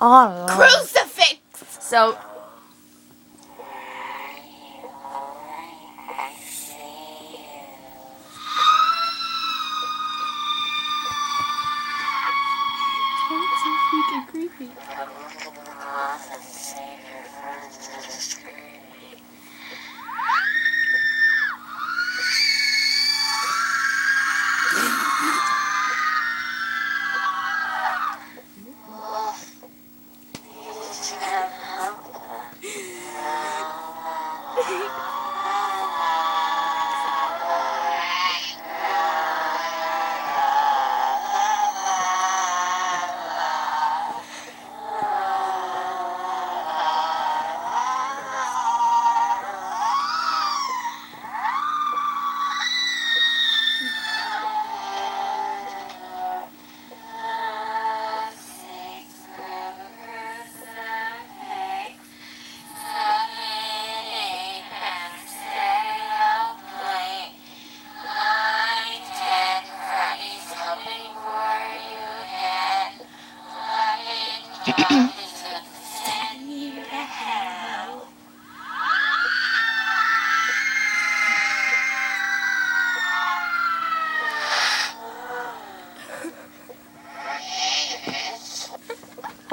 Oh. Crucifix! So. It's so freaking creepy.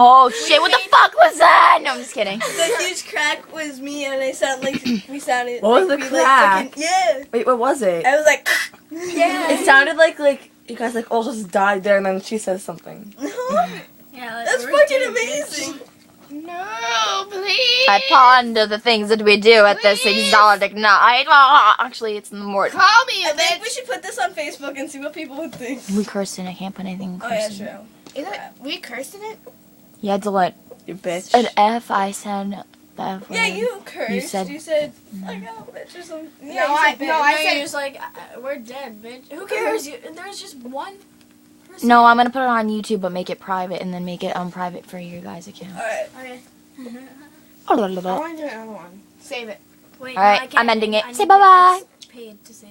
Oh shit! What the fuck was that? No, I'm just kidding. The huge crack was me, and I sounded like we sounded. What was like the we, crack? Like, yeah. Wait, what was it? I was like, yeah. It sounded like you guys like all just died there, and then she says something. Yeah, That's fucking amazing. No, please. I ponder the things that we do at this exotic night. Oh, actually, it's in the morning. Call me I a think we bitch. should put this on Facebook and see what people would think. We cursed in. I can't put anything in Oh yeah, cursive. true. Isn't it? We cursed in it? You had to let You bitch. an F. I said the F word. Yeah, you cursed. You said- like, oh, bitch or something. No, Yeah, you I- said bitch. no, I No, said- you're just like, we're dead, bitch. Who cares? There's just one person. No, I'm gonna put it on YouTube, but make it private and then make it unprivate for your guys' account. Alright. Okay. I want to do another one. Save it. Wait, All right, no, I can't. I'm ending it. I Say need- bye-bye. It's paid to save.